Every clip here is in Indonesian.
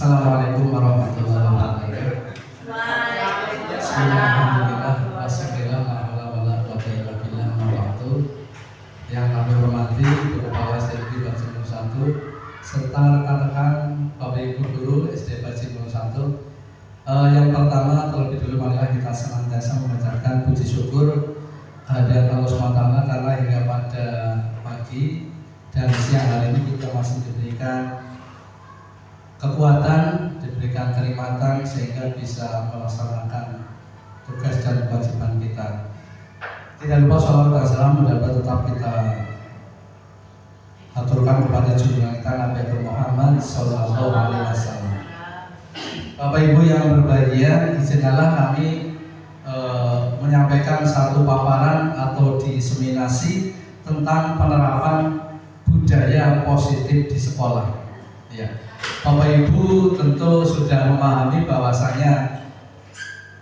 Assalamualaikum warahmatullahi wabarakatuh. Waalaikumsalam. Alhamdulillah, yang kami hormati Kepala SD Bajimul 1 serta rekan-rekan Bapak Ibu Guru SD Bajimul 1. Yang pertama, terlebih dulu marilah kita senantiasa mengucapkan puji syukur kehadirat Allah SWT karena hingga pada pagi dan siang hari ini kita masih diberikan kekuatan, diberikan kenikmatan sehingga bisa melaksanakan tugas dan kewajiban kita. Tidak lupa sholawat dan salam mendapat tetap kita aturkan kepada junjungan kita Nabi Muhammad Sallallahu Alaihi Wasallam. Bapak Ibu yang berbahagia, izinkanlah kami menyampaikan satu paparan atau diseminasi tentang penerapan budaya positif di sekolah. Ya. Bapak Ibu tentu sudah memahami bahwasanya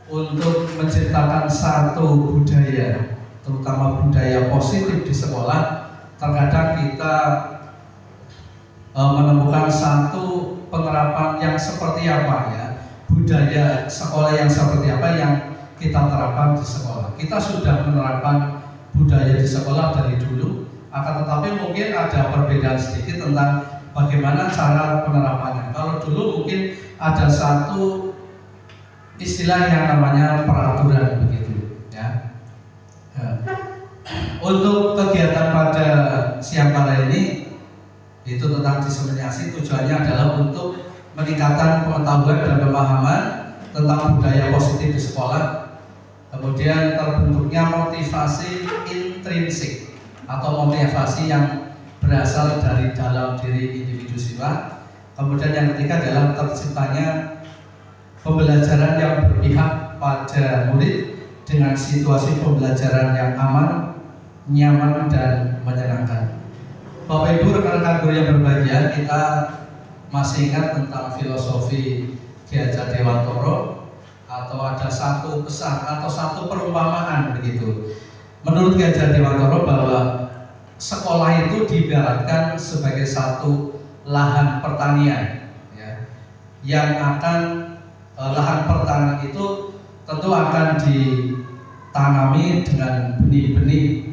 untuk menciptakan satu budaya, terutama budaya positif di sekolah, terkadang kita menemukan satu penerapan yang seperti apa ya, budaya sekolah yang seperti apa yang kita terapkan di sekolah. Kita sudah menerapkan budaya di sekolah dari dulu, akan tetapi mungkin ada perbedaan sedikit tentang bagaimana cara penerapannya. Kalau dulu mungkin ada satu istilah yang namanya peraturan begitu, ya. Untuk kegiatan pada siang kali ini itu tentang diseminasi, tujuannya adalah untuk meningkatkan pengetahuan dan pemahaman tentang budaya positif di sekolah. Kemudian terbentuknya motivasi intrinsik atau motivasi yang berasal dari dalam diri individu siswa. Kemudian yang ketiga adalah terciptanya pembelajaran yang berpihak pada murid dengan situasi pembelajaran yang aman, nyaman, dan menyenangkan. Bapak Ibu rekan-rekan guru yang berbahagia, kita masih ingat tentang filosofi Ki Hajar Dewantoro, atau ada satu pesan atau satu perumpamaan begitu. Menurut Ki Hajar Dewantoro bahwa sekolah itu diibaratkan sebagai satu lahan pertanian, ya, yang akan lahan pertanian itu tentu akan ditanami dengan benih-benih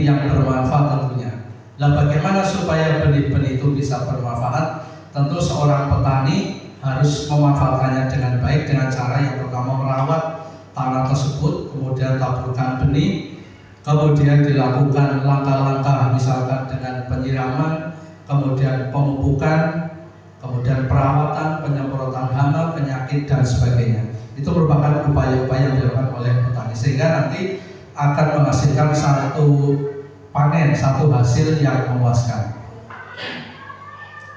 yang bermanfaat tentunya. Nah, bagaimana supaya benih-benih itu bisa bermanfaat? Tentu seorang petani harus memanfaatkannya dengan baik dengan cara yang pertama merawat tanah tersebut, kemudian taburkan benih, kemudian dilakukan langkah-langkah misalkan dengan penyiraman, kemudian pemupukan, kemudian perawatan, penyemprotan hama, penyakit, dan sebagainya. Itu merupakan upaya-upaya yang dilakukan oleh petani sehingga nanti akan menghasilkan satu panen, satu hasil yang memuaskan.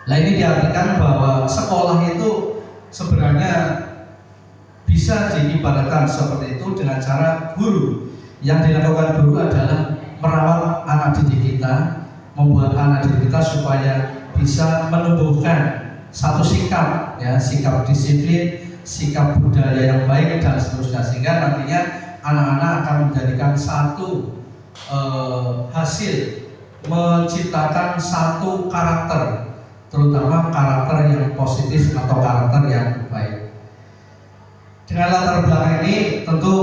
Nah, ini diartikan bahwa sekolah itu sebenarnya bisa diibaratkan seperti itu dengan cara guru. Yang dilakukan guru adalah merawat anak didik kita, membuat anak didik kita supaya bisa menumbuhkan satu sikap, ya, sikap disiplin, sikap budaya yang baik dan seterusnya, sehingga nantinya anak-anak akan menjadikan satu hasil menciptakan satu karakter, terutama karakter yang positif atau karakter yang baik. Dengan latar belakang ini tentu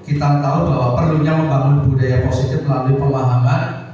kita tahu bahwa perlunya membangun budaya positif melalui pemahaman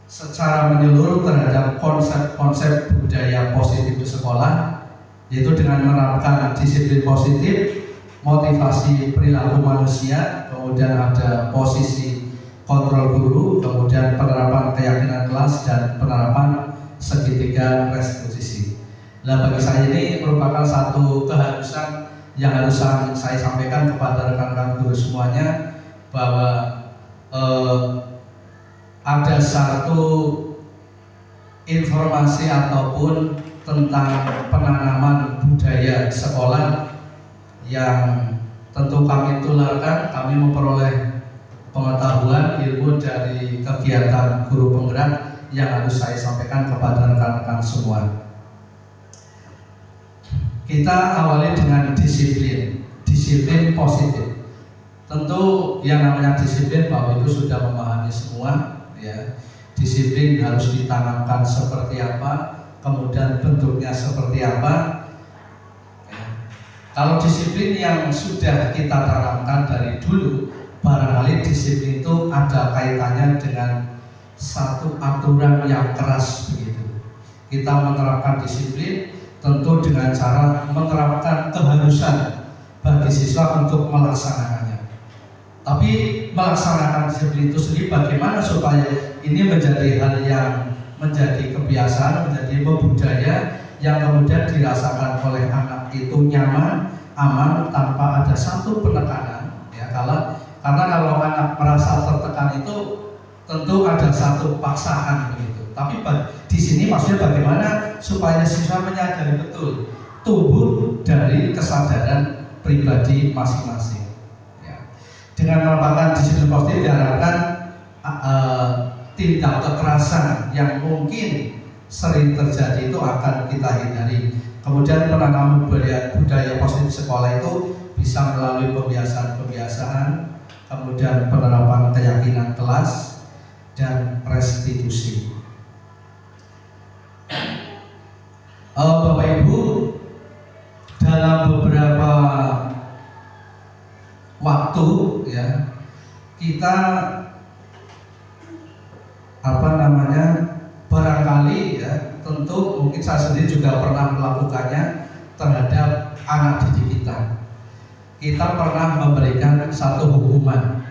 secara menyeluruh terhadap konsep-konsep budaya positif di sekolah, yaitu dengan menerapkan disiplin positif, motivasi perilaku manusia, kemudian ada posisi kontrol guru, kemudian penerapan keyakinan kelas, dan penerapan segitiga restitusi. Nah, bagi saya ini merupakan satu keharusan yang harus saya sampaikan kepada rekan-rekan guru semuanya, bahwa ada satu informasi ataupun tentang penanaman budaya sekolah yang tentu kami tularkan, kami memperoleh pengetahuan ilmu dari kegiatan guru penggerak yang harus saya sampaikan kepada rekan-rekan semua. Kita awali dengan disiplin positif. Tentu yang namanya disiplin Bapak Ibu sudah memahami semua, ya. Disiplin harus ditanamkan seperti apa, kemudian bentuknya seperti apa. Kalau disiplin yang sudah kita tanamkan dari dulu, barangkali disiplin itu ada kaitannya dengan satu aturan yang keras begitu. Kita menerapkan disiplin tentu dengan cara menerapkan keharusan bagi siswa untuk melaksanakannya. Tapi melaksanakan disiplin itu sendiri bagaimana supaya ini menjadi hal yang menjadi kebiasaan, menjadi budaya yang kemudian dirasakan oleh anak itu nyaman, aman, tanpa ada satu penekanan. Ya, karena kalau anak merasa tertekan itu tentu ada satu paksaan begitu. Tapi di sini maksudnya bagaimana supaya siswa menyadari betul tumbuh dari kesadaran pribadi masing-masing. Ya. Dengan merupakan disiplin positif diharapkan tindak kekerasan yang mungkin sering terjadi itu akan kita hindari. Kemudian penanaman budaya positif sekolah itu bisa melalui pembiasaan, kemudian penerapan keyakinan kelas dan restitusi. Bapak Ibu, dalam beberapa waktu ya kita barangkali ya, tentu mungkin saya sendiri juga pernah melakukannya terhadap anak didik kita. Kita pernah memberikan satu hukuman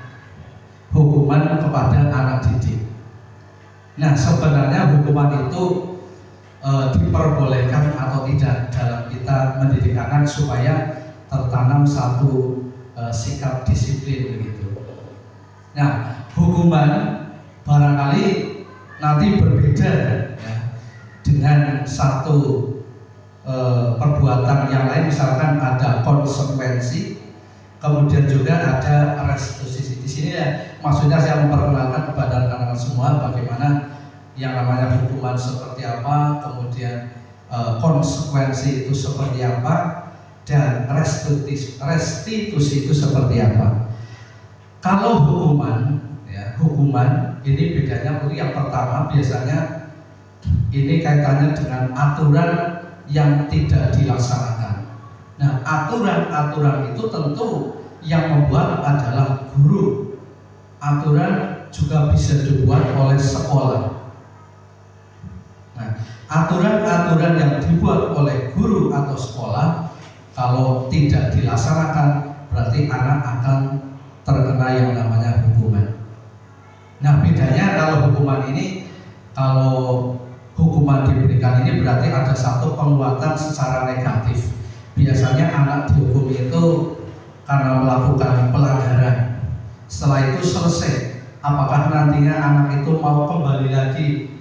kepada anak didik. Nah, sebenarnya hukuman itu diperbolehkan atau tidak dalam kita mendidik anak supaya tertanam satu sikap disiplin begitu. Nah, hukuman barangkali nanti berbeda ya, dengan satu perbuatan yang lain, misalkan ada konsekuensi, kemudian juga ada restitusi. Di sini ya, maksudnya saya memperkenalkan kepada rekan-rekan semua bagaimana yang namanya hukuman seperti apa, kemudian konsekuensi itu seperti apa, dan restitusi itu seperti apa. Kalau hukuman ini bedanya yang pertama biasanya ini kaitannya dengan aturan yang tidak dilaksanakan. Nah, aturan-aturan itu tentu yang membuat adalah guru. Aturan juga bisa dibuat oleh sekolah. Nah, aturan-aturan yang dibuat oleh guru atau sekolah kalau tidak dilaksanakan berarti anak akan terkena yang namanya hukuman. Nah, bedanya kalau hukuman diberikan ini berarti ada satu penguatan secara negatif. Biasanya anak dihukum itu karena melakukan pelanggaran. Setelah itu selesai, apakah nantinya anak itu mau kembali lagi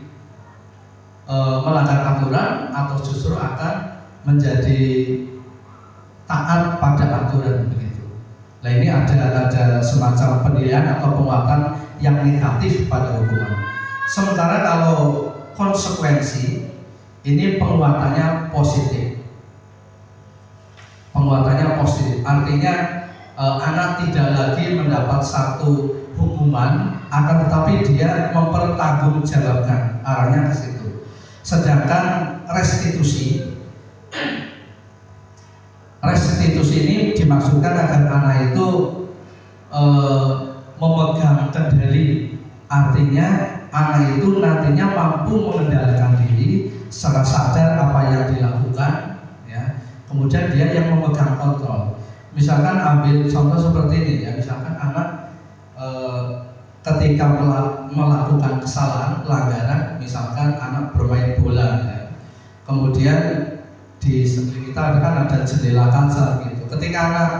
melanggar aturan atau justru akan menjadi taat pada aturan begitu. Nah, ini ada semacam penilaian atau penguatan yang negatif pada hukuman. Sementara kalau konsekuensi ini penguatannya positif. Artinya anak tidak lagi mendapat satu hukuman, akan tetapi dia mempertanggungjawabkan, arahnya ke situ. Sedangkan restitusi ini dimaksudkan agar anak itu memegang kendali, artinya anak itu nantinya mampu mengendalikan diri secara sadar apa yang dilakukan, ya. Kemudian dia yang memegang kontrol. Misalkan ambil contoh seperti ini ya, misalkan anak ketika melakukan kesalahan pelanggaran, misalkan anak bermain bola, ya. Kemudian di sekeliling kita kan ada jendela kaca gitu. Ketika anak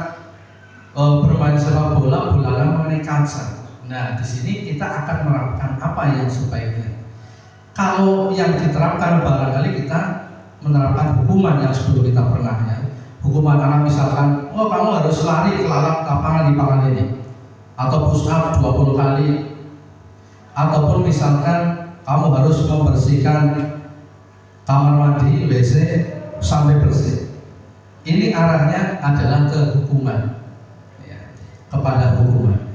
bermain sepak bola, bolanya mengenai kaca. Nah, di sini kita akan menerapkan apa yang sebaiknya. Kalau yang diterapkan barangkali kita menerapkan hukuman yang sebelum kita pernah ya. Hukuman anak misalkan, oh kamu harus lari ke lapangan di lapangan ini, atau push up 20 kali, ataupun misalkan kamu harus membersihkan kamar mandi, WC sampai bersih. Ini arahnya adalah ke hukuman. Kepada hukuman.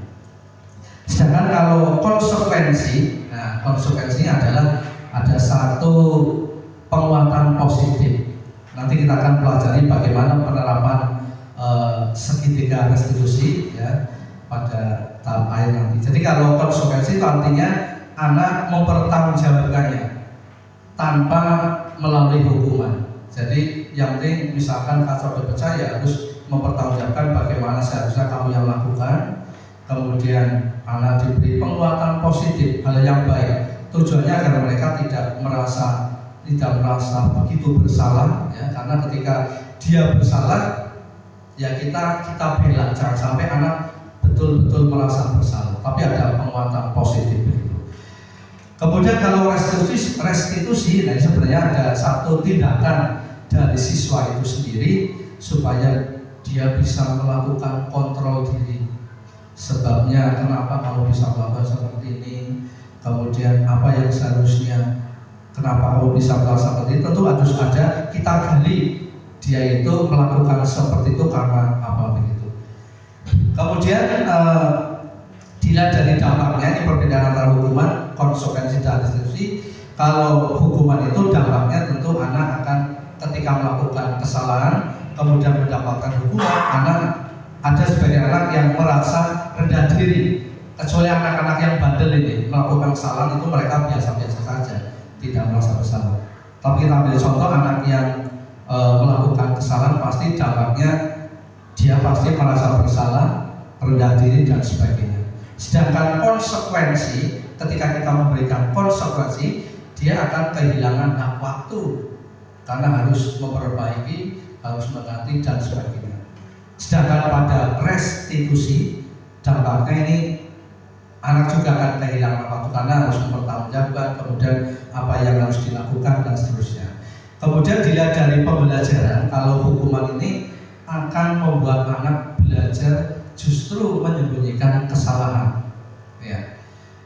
Sedangkan kalau konsekuensi, nah konsekuensinya adalah ada satu penguatan positif. Nanti kita akan pelajari bagaimana penerapan segitiga restitusi ya pada tahap akhir nanti. Jadi kalau konsekuensi itu artinya anak mempertanggungjawabkannya tanpa melalui hukuman. Jadi yang penting misalkan kaca pecah ya harus mempertanggungjawabkan bagaimana seharusnya kamu yang lakukan. Kemudian anak diberi penguatan positif, hal yang baik. Tujuannya agar mereka tidak merasa begitu bersalah ya, karena ketika dia bersalah ya kita bela, jangan sampai anak betul-betul merasa bersalah, tapi ada penguatan positif begitu. Kemudian kalau restitusi, nah sebenarnya ada satu tindakan dari siswa itu sendiri supaya dia bisa melakukan kontrol diri. Sebabnya kenapa kamu bisa melakukan seperti ini, kemudian apa yang seharusnya, kenapa kamu bisa melakukan seperti itu, tentu harus ada kita gali dia itu melakukan seperti itu karena apa begitu. Kemudian dilihat dari dampaknya, ini perbedaan antara hukuman, konsekuensi dan restitusi. Kalau hukuman itu dampaknya tentu anak akan ketika melakukan kesalahan kemudian mendapatkan hukuman, anak ada sebagian anak yang merasa rendah diri, kecuali anak-anak yang bandel ini melakukan kesalahan itu mereka biasa-biasa saja, tidak merasa bersalah. Tapi kita ambil contoh anak yang melakukan kesalahan, pasti dampaknya dia pasti merasa bersalah, rendah diri dan sebagainya. Sedangkan konsekuensi, ketika kita memberikan konsekuensi, dia akan kehilangan hak waktu karena harus memperbaiki, harus mengganti dan sebagainya. Sedangkan pada restitusi, dampaknya ini anak juga akan kehilangan waktu karena harus mempertanggungjawabkan, kemudian apa yang harus dilakukan dan seterusnya. Kemudian dilihat dari pembelajaran, kalau hukuman ini akan membuat anak belajar justru menyembunyikan kesalahan. Ya.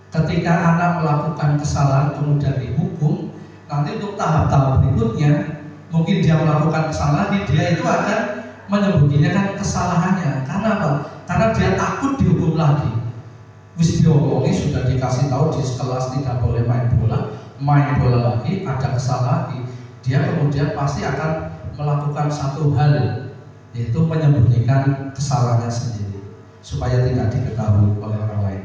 Ketika anak melakukan kesalahan kemudian dihukum, nanti untuk tahap-tahap berikutnya mungkin dia melakukan kesalahan, dia itu akan menyembunyikan kesalahannya. Karena apa? Karena dia takut dihukum lagi. Wis diomongi, sudah dikasih tahu di kelas tidak boleh main bola lagi, ada kesalahan lagi, dia kemudian pasti akan melakukan satu hal, yaitu menyembunyikan kesalahannya sendiri supaya tidak diketahui oleh orang lain.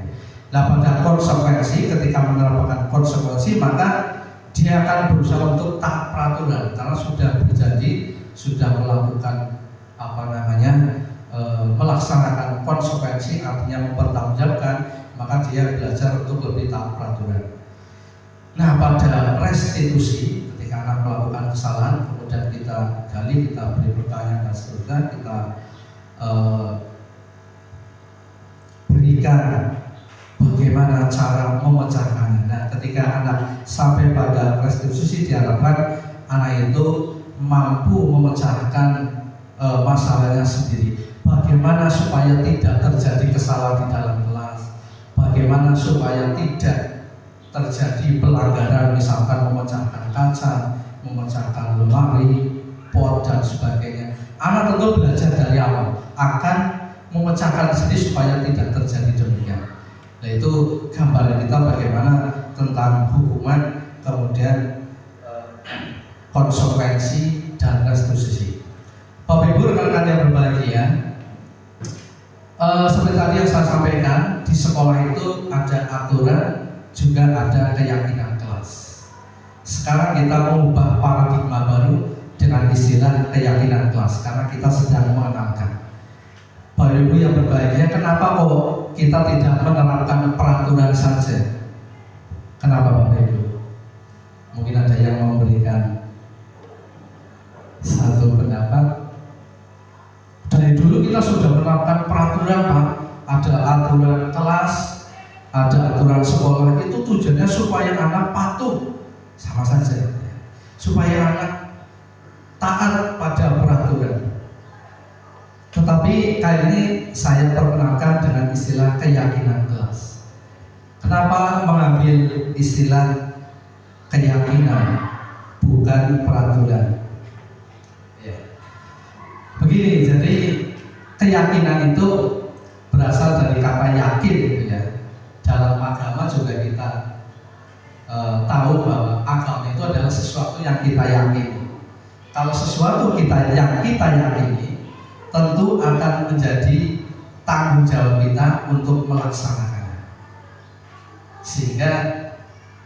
Nah, pada konsekuensi, ketika menerapkan konsekuensi, maka dia akan berusaha untuk taat peraturan karena sudah berjanji, sudah melakukan melaksanakan konsekuensi, artinya mempertanggungjawabkan, maka dia belajar untuk lebih taat peraturan. Nah, pada restitusi, ketika anak melakukan kesalahan, kemudian kita gali, kita beri pertanyaan dan seterusnya, kita berikan bagaimana cara memecahkannya. Nah, ketika anak sampai pada restitusi, diharapkan anak itu mampu memecahkan masalahnya sendiri. Bagaimana supaya tidak terjadi kesalahan di dalam kelas, bagaimana supaya tidak terjadi pelanggaran, misalkan memecahkan kaca, memecahkan lemari, pot dan sebagainya. Anak tentu belajar dari awal akan memecahkan sendiri supaya tidak terjadi demikian. Nah, itu gambaran kita bagaimana tentang hukuman, kemudian konsekuensi dan restitusi. Bapak Ibu rekan-rekan yang berbahagia, seperti tadi yang saya sampaikan, di sekolah itu ada aturan, juga ada keyakinan kelas. Sekarang kita mengubah paradigma baru dengan istilah keyakinan kelas, karena kita sedang mengenalkan. Bapak Ibu yang berbahagia, kenapa kok kita tidak menerapkan peraturan saja? Kenapa Bapak Ibu? Mungkin ada yang memberikan satu pendapat. Dari dulu kita sudah menerapkan peraturan, Pak. Ada aturan kelas, ada aturan sekolah. Itu tujuannya supaya anak patuh, sama saja. Supaya anak taat pada peraturan. Tetapi kali ini saya perkenalkan dengan istilah keyakinan kelas. Kenapa mengambil istilah keyakinan, bukan peraturan? Begini, jadi keyakinan itu berasal dari kata yakin, gitu ya. Dalam agama juga kita tahu bahwa agama itu adalah sesuatu yang kita yakini. Kalau sesuatu yang kita yakini, tentu akan menjadi tanggung jawab kita untuk melaksanakannya. Sehingga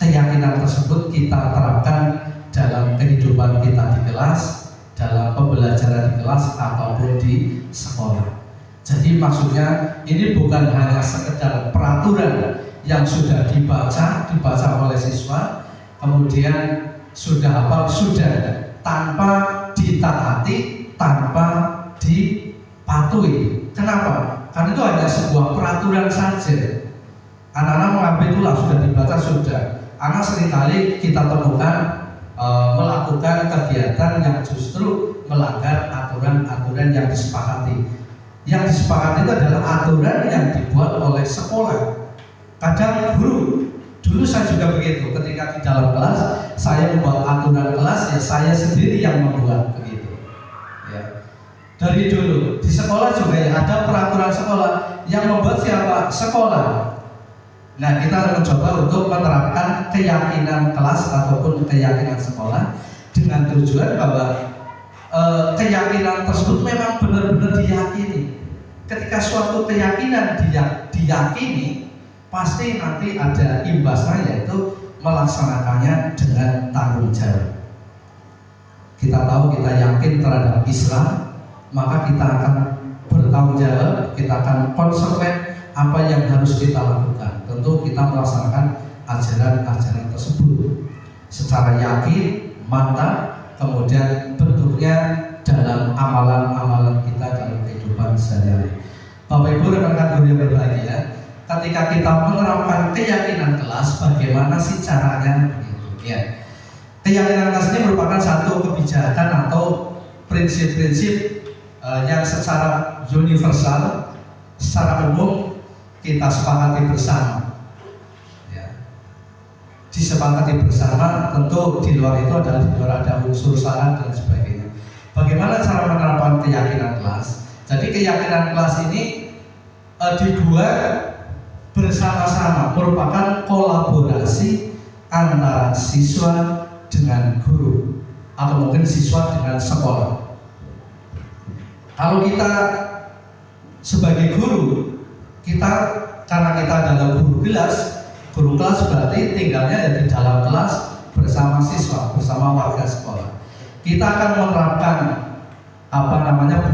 keyakinan tersebut kita terapkan dalam kehidupan kita di kelas, dalam pembelajaran di kelas ataupun di sekolah. Jadi maksudnya ini bukan hanya sekedar peraturan yang sudah dibaca oleh siswa, kemudian sudah hafal, sudah, tanpa ditaati, tanpa dipatuhi. Kenapa? Karena itu hanya sebuah peraturan saja. Anak-anak mengambil itulah sudah dibaca, sudah. Anak seringkali kita temukan melakukan kegiatan yang justru melanggar aturan-aturan yang disepakati. Yang disepakati itu adalah aturan yang dibuat oleh sekolah. Kadang guru, dulu saya juga begitu. Ketika di dalam kelas, saya membuat aturan kelas, ya saya sendiri yang membuat begitu. Ya. Dari dulu di sekolah juga ya ada peraturan sekolah yang membuat siapa? Sekolah. Nah, kita mencoba untuk menerapkan keyakinan kelas ataupun keyakinan sekolah dengan tujuan bahwa keyakinan tersebut memang benar-benar diyakini. Ketika suatu keyakinan diyakini, pasti nanti ada imbasnya, yaitu melaksanakannya dengan tanggung jawab. Kita tahu kita yakin terhadap Islam, maka kita akan bertanggung jawab, kita akan konsekuen apa yang harus kita lakukan. Tentu kita melaksanakan ajaran-ajaran tersebut secara yakin, mantap, kemudian bentuknya dalam amalan-amalan kita dalam kehidupan sehari-hari. Bapak Ibu rekan-rekan guru yang berbahagia, ketika kita menerapkan keyakinan kelas, bagaimana sih caranya? Ya. Keyakinan kelas ini merupakan satu kebijakan atau prinsip-prinsip yang secara universal, secara umum kita sepakati bersama. Ya. Disepakati bersama, tentu di luar itu adalah di luar ada unsur syarat dan sebagainya. Bagaimana cara menerapkan keyakinan kelas? Jadi keyakinan kelas ini dibuat bersama-sama, merupakan kolaborasi antara siswa dengan guru atau mungkin siswa dengan sekolah. Kalau kita sebagai guru, karena kita adalah guru kelas berarti tinggalnya di dalam kelas bersama siswa, bersama warga sekolah. Kita akan menerapkan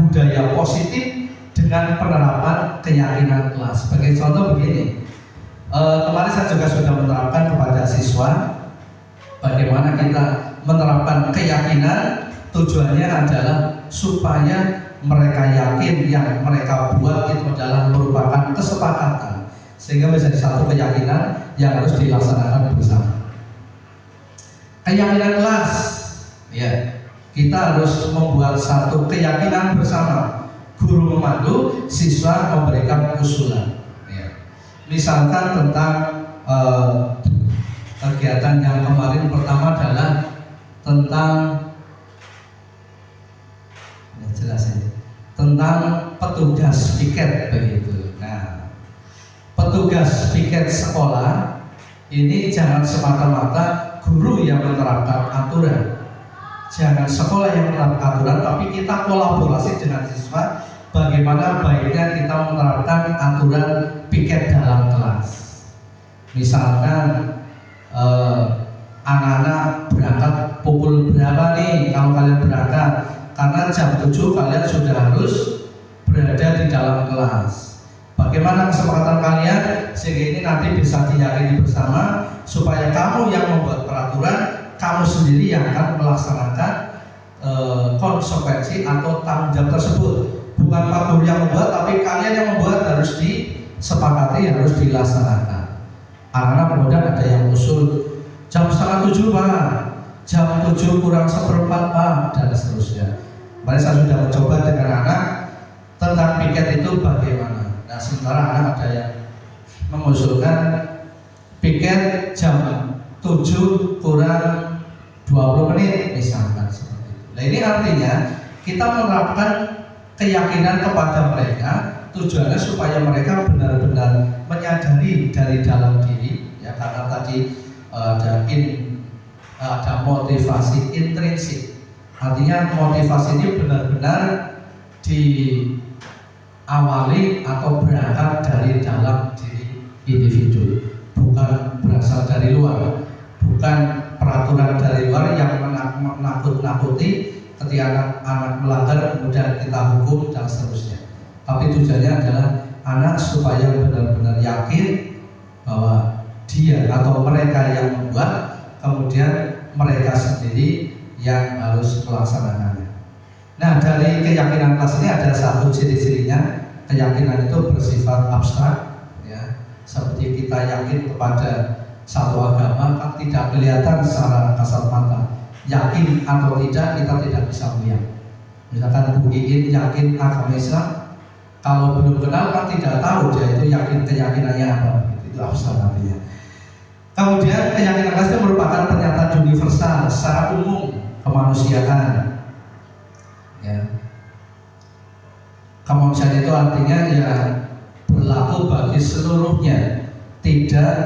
budaya positif dengan penerapan keyakinan kelas. Sebagai contoh begini, kemarin saya juga sudah menerapkan kepada siswa bagaimana kita menerapkan keyakinan. Tujuannya adalah supaya mereka yakin yang mereka buat itu adalah merupakan kesepakatan, sehingga menjadi satu keyakinan yang harus dilaksanakan bersama. Keyakinan kelas, ya, kita harus membuat satu keyakinan bersama. Guru memandu, siswa memberikan usulan. Ya. Misalkan tentang kegiatan yang kemarin pertama adalah tentang tentang petugas piket begitu. Nah, petugas piket sekolah ini jangan semata-mata guru yang menerapkan aturan, jangan sekolah yang menerapkan aturan, tapi kita kolaborasi dengan siswa. Bagaimana baiknya kita menerapkan aturan piket dalam kelas. Misalkan anak-anak berangkat pukul berapa nih kalau kalian berangkat? Karena jam 7 kalian sudah harus berada di dalam kelas. Bagaimana kesepakatan kalian sehingga ini nanti bisa diyakini bersama, supaya kamu yang membuat peraturan, kamu sendiri yang akan melaksanakan konsekuensi atau tanggung jawab tersebut. Bukan Pak Guru yang membuat, tapi kalian yang membuat, harus disepakati, harus dilaksanakan. Anak-anak kemudian ada yang usul jam 6:30 Pak, jam 7 kurang seperempat Pak, dan seterusnya. Kemarin saya sudah mencoba dengan anak tentang piket itu bagaimana. Nah, sementara anak ada yang mengusulkan piket jam 7 kurang 20 menit misalkan seperti itu. Nah, ini artinya kita menerapkan keyakinan kepada mereka, tujuannya supaya mereka benar-benar menyadari dari dalam diri, ya, karena tadi ada motivasi intrinsik. Artinya motivasi ini benar-benar diawali atau berangkat dari dalam diri individu, bukan berasal dari luar, bukan peraturan dari luar yang menakut-nakuti ketika anak melanggar kemudian kita hukum dan seterusnya. Tapi tujuannya adalah anak supaya benar-benar yakin bahwa dia atau mereka yang membuat, kemudian mereka sendiri yang harus melaksanakannya. Nah, dari keyakinan kelas ini ada satu ciri-cirinya. Keyakinan itu bersifat abstrak, ya. Seperti kita yakin kepada satu agama kan tidak kelihatan secara kasat mata. Yakin atau tidak kita tidak bisa melihat. Misalkan Bu Iin yakin agama Islam, kalau belum kenal kan tidak tahu dia itu yakin keyakinannya apa. Itu abstrak artinya. Kemudian keyakinan kelas itu merupakan pernyataan universal secara umum kemanusiaan. Ya. Kemanusiaan itu artinya ya berlaku bagi seluruhnya, tidak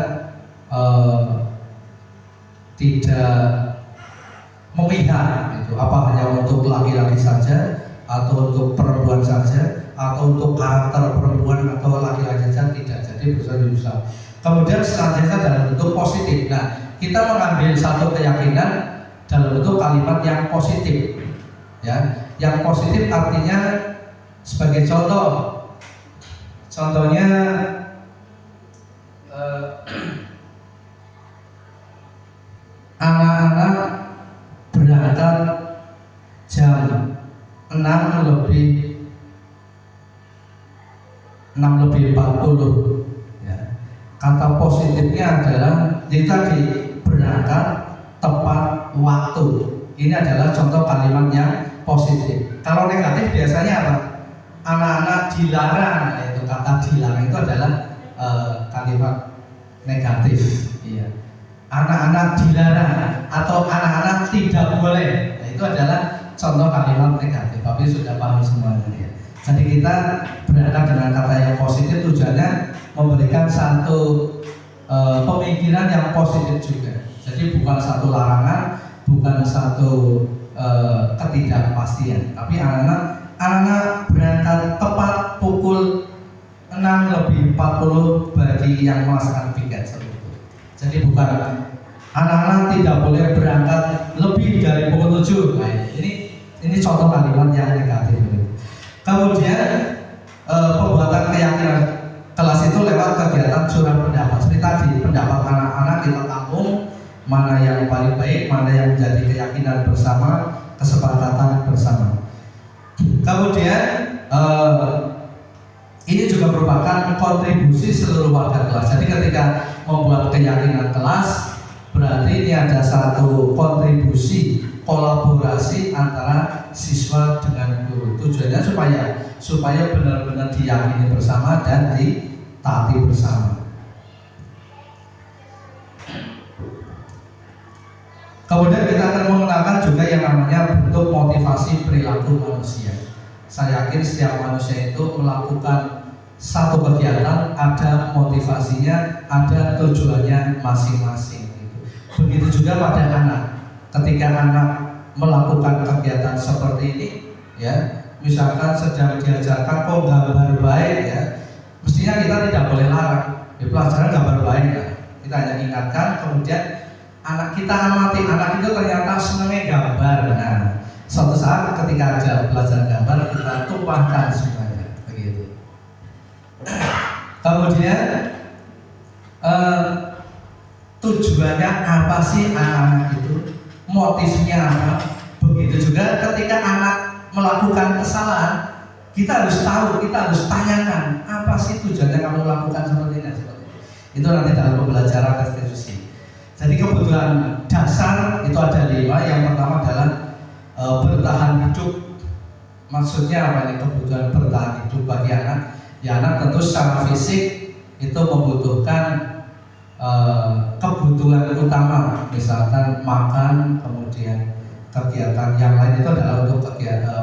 memihak itu apa hanya untuk laki-laki saja atau untuk perempuan saja atau untuk karakter perempuan atau laki-laki saja, tidak. Jadi berusaha. Kemudian selanjutnya dalam bentuk positif. Nah, kita mengambil satu keyakinan dalam bentuk kalimat yang positif, ya. Yang positif artinya sebagai contohnya anak-anak berangkat jam 6:40, ya. Kata positifnya adalah tadi berangkat tepat waktu. Ini adalah contoh kalimat yang positif. Kalau negatif biasanya apa? Anak-anak dilarang. Nah, itu kata dilarang itu adalah kalimat negatif. Iya. Anak-anak dilarang atau anak-anak tidak boleh. Nah, itu adalah contoh kalimat negatif. Tapi sudah paham semuanya ya. Jadi kita berangkat dengan kata yang positif, tujuannya memberikan satu pemikiran yang positif juga. Jadi bukan satu larangan, bukan satu ketidakpastian. Tapi anak-anak berangkat tepat pukul 6:40 bagi yang melaksanakan piket seperti itu. Jadi bukan anak-anak tidak boleh berangkat lebih dari pukul 7. Nah, ini contoh kalimat yang negatif. Kemudian pembuatan keyakinan kelas itu lewat kegiatan curah pendapat. Seperti tadi, pendapat anak-anak kita tampung, mana yang paling baik, mana yang menjadi keyakinan bersama, kesepakatan bersama. Kemudian ini juga merupakan kontribusi seluruh warga kelas. Jadi ketika membuat keyakinan kelas, berarti ini ada satu kontribusi kolaborasi antara siswa dengan guru. Tujuannya supaya benar-benar diyakini bersama dan ditaati bersama. Kemudian kita akan mengenalkan juga yang namanya bentuk motivasi perilaku manusia. Saya yakin setiap manusia itu melakukan satu kegiatan, ada motivasinya, ada tujuannya masing-masing. Begitu juga pada anak. Ketika anak melakukan kegiatan seperti ini, ya, misalkan sedang diajarkan kok gambar baik, ya, mestinya kita tidak boleh larang. Di pelajaran gambar baik, ya. Kita hanya ingatkan, kemudian anak kita amati, anak itu ternyata senangnya gambar. Nah, suatu saat ketika ada pelajaran gambar, kita tumpahkan semuanya, begitu. Kemudian tujuannya apa sih anak-anak itu? Motifnya apa? Begitu juga ketika anak melakukan kesalahan, kita harus tahu, kita harus tanyakan apa sih tujuannya kamu melakukan seperti ini, seperti itu. Itu nanti dalam pembelajaran restitusi. Jadi kebutuhan dasar itu ada 5. Yang pertama adalah bertahan hidup. Maksudnya apa ini kebutuhan bertahan hidup bagi anak? Ya, anak tentu secara fisik itu membutuhkan kebutuhan utama, misalkan makan, kemudian kegiatan yang lain itu adalah untuk kegiatan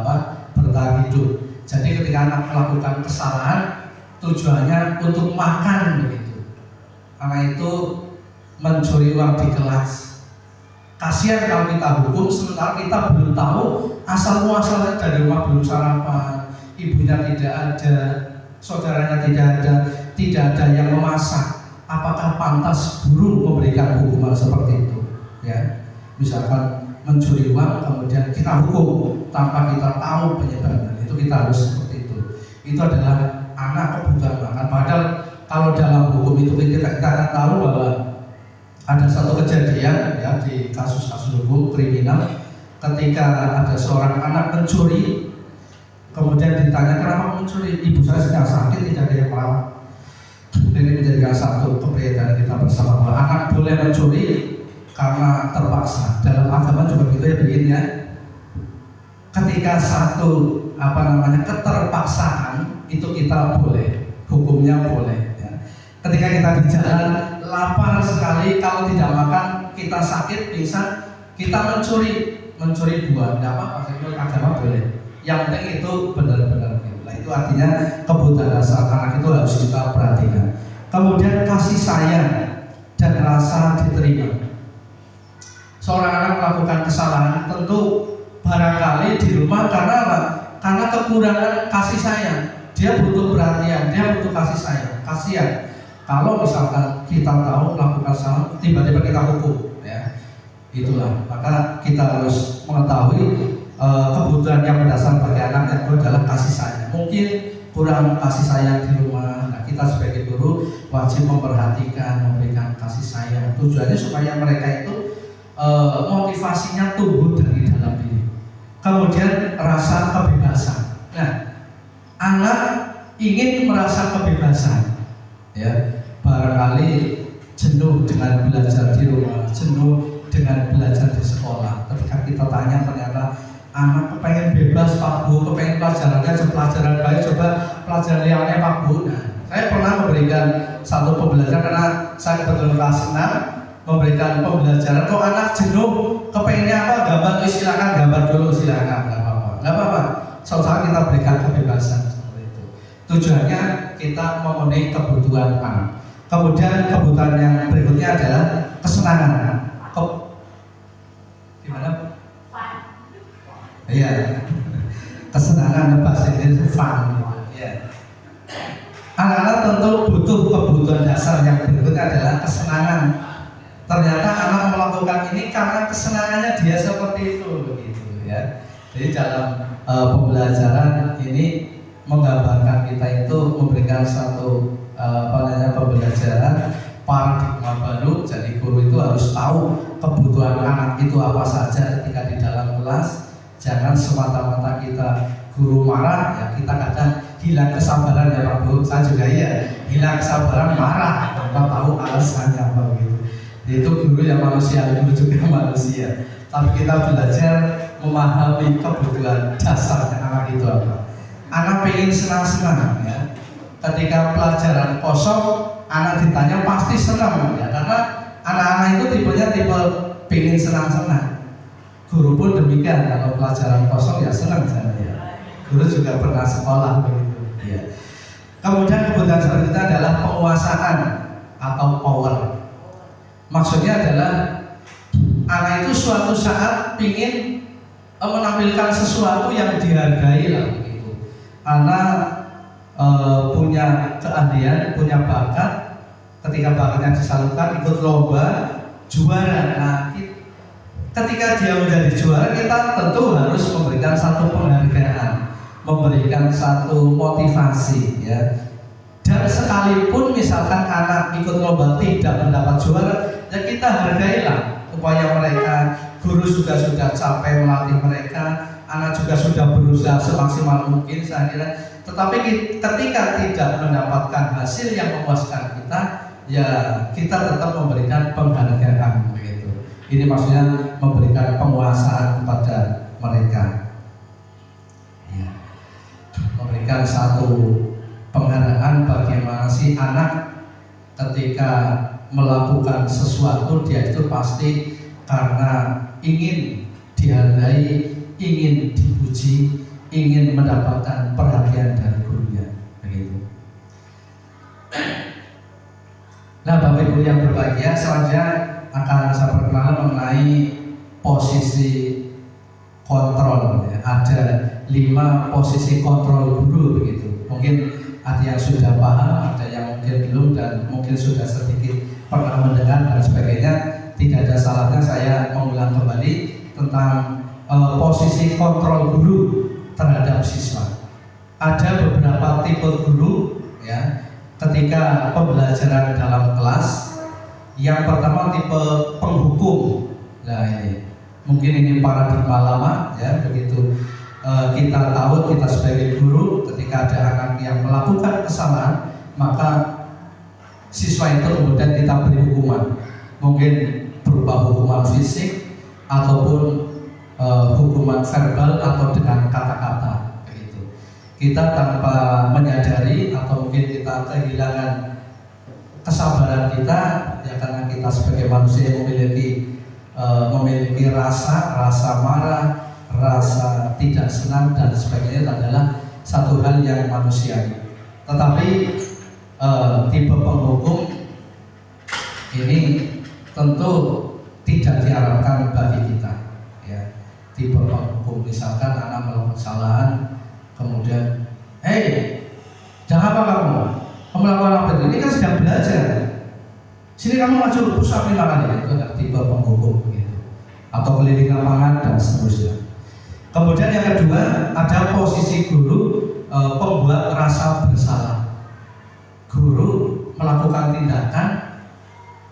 bertahan hidup. Jadi ketika anak melakukan kesalahan, tujuannya untuk makan begitu. Anak itu mencuri uang di kelas. Kasihan kalau kita hukum sementara kita belum tahu asal muasalnya, dari rumah belum sarapan, ibunya tidak ada, saudaranya tidak ada yang memasak. Apakah pantas guru memberikan hukuman seperti itu? Ya, misalkan mencuri uang kemudian kita hukum tanpa kita tahu penyebabnya, itu kita harus seperti itu. Itu adalah anak kebutuhan makan. Padahal kalau dalam hukum itu kita akan tahu bahwa ada satu kejadian ya di kasus-kasus hukum kriminal, ketika ada seorang anak mencuri, kemudian ditanya kenapa mencuri, ibu saya sedang sakit tidak ada yang merawat. Ini menjadikan satu keberadaan kita bersama bahwa anak boleh mencuri karena terpaksa. Dalam agama juga gitu ya, begini ya. Ketika satu keterpaksaan itu kita boleh, hukumnya boleh. Ya. Ketika kita di jalan lapar sekali, kalau tidak makan kita sakit, pingsan, kita mencuri buah, tidak apa-apa, agama boleh. Yang penting itu benar-benar. Nah, itu artinya kebutuhan dasar anak itu harus kita perhatikan. Kemudian kasih sayang dan rasa diterima. Seorang anak melakukan kesalahan tentu barangkali di rumah karena apa? Karena kekurangan kasih sayang. Dia butuh perhatian, dia butuh kasih sayang. Kasihan kalau misalkan kita tahu melakukan salah, tiba-tiba kita hukum, ya. Itulah, maka kita harus mengetahui kebutuhan yang mendasar bagi anak itu adalah kasih sayang. Mungkin kurang kasih sayang di rumah. Nah, kita sebagai guru wajib memperhatikan, memberikan kasih sayang. Tujuannya supaya mereka itu motivasinya tumbuh dari dalam diri. Kemudian rasa kebebasan. Nah, anak ingin merasa kebebasan, ya. Barangkali jenuh dengan belajar di rumah, jenuh dengan belajar di sekolah. Ketika kita tanya ternyata anak kepengen bebas Pak Bu, kepengen pelajaran baik, coba pelajaran liarnya Pak Bu. Nah, saya pernah memberikan satu pembelajaran karena saya kebetulan kelas 6 memberikan pembelajaran. Kalau anak jenuh, kepengennya apa? Gambar, silakan gambar dulu, silakan, nggak apa-apa. Soalnya kita berikan kebebasan seperti itu. Tujuannya kita memenuhi kebutuhan anak. Kemudian kebutuhan yang berikutnya adalah kesenangan. Gimana? Iya, kesenangan bahasa Inggris fun. Ya. Anak-anak tentu butuh kebutuhan dasar yang berikutnya adalah kesenangan. Ternyata anak melakukan ini karena kesenangannya dia seperti itu, begitu ya. Jadi dalam pembelajaran ini menggambarkan kita itu memberikan satu pembelajaran paradigma baru. Jadi guru itu harus tahu kebutuhan anak itu apa saja ketika di dalam kelas. Jangan semata-mata kita guru marah, ya kita kadang hilang kesabaran ya Pak Bu. Saya juga ya hilang kesabaran, marah tanpa tahu alasannya apa gitu. Itu guru yang manusia, guru juga manusia. Tapi kita belajar memahami kebutuhan dasarnya anak itu apa. Anak pengen senang-senang ya. Ketika pelajaran kosong, anak ditanya pasti senang ya, karena anak-anak itu tipenya tipe pengen senang-senang. Guru pun demikian, kalau pelajaran kosong ya senang saya ya. Guru juga pernah sekolah begitu ya. Kemudian kebutuhan selanjutnya adalah penguasaan atau power. Maksudnya adalah anak itu suatu saat ingin menampilkan sesuatu yang dihargai lah begitu. Anak punya keahlian, punya bakat. Ketika bakatnya disalurkan, ikut lomba, juara. Nah, ketika dia menjadi juara, kita tentu harus memberikan satu penghargaan, memberikan satu motivasi ya. Dan sekalipun misalkan anak ikut lomba tidak mendapat juara, ya kita hargailah upaya mereka. Guru juga sudah capek melatih mereka, anak juga sudah berusaha semaksimal mungkin saya kira. Tetapi ketika tidak mendapatkan hasil yang memuaskan kita, ya kita tetap memberikan penghargaan begitu. Ini maksudnya memberikan penguasaan kepada mereka, ya. Memberikan satu penghargaan bagaimana si anak ketika melakukan sesuatu, dia itu pasti karena ingin dihargai, ingin dipuji, ingin mendapatkan perhatian dari gurunya begitu. Nah, Bapak Ibu yang berbahagia, selanjutnya akan saya perkenalkan mengenai posisi kontrol. Ya. Ada 5 posisi kontrol guru begitu. Mungkin ada yang sudah paham, ada yang mungkin belum, dan mungkin sudah sedikit pernah mendengar dan sebagainya. Tidak ada salahnya saya mengulang kembali tentang posisi kontrol guru terhadap siswa. Ada beberapa tipe guru ya ketika pembelajaran dalam kelas. Yang pertama tipe penghukum. Nah ini mungkin ini paradigma lama ya, begitu kita tahu, kita sebagai guru ketika ada anak yang melakukan kesalahan maka siswa itu kemudian kita beri hukuman, mungkin berupa hukuman fisik ataupun hukuman verbal atau dengan kata-kata begitu. Kita tanpa menyadari atau mungkin kita kehilangan kesabaran kita ya, karena kita sebagai manusia yang memiliki rasa marah, rasa tidak senang dan sebagainya adalah satu hal yang manusiawi. Tetapi tipe penghukum ini tentu tidak diharapkan bagi kita ya. Tipe penghukum misalkan anak melakukan kesalahan kemudian jangan apa kamu melakukan apa itu, ini kan sedang belajar, sini kamu maju pusat 5 kali, itu adalah tipe penghukum begitu. Atau keliling lapangan dan seterusnya. Kemudian yang kedua ada posisi guru pembuat rasa bersalah. Guru melakukan tindakan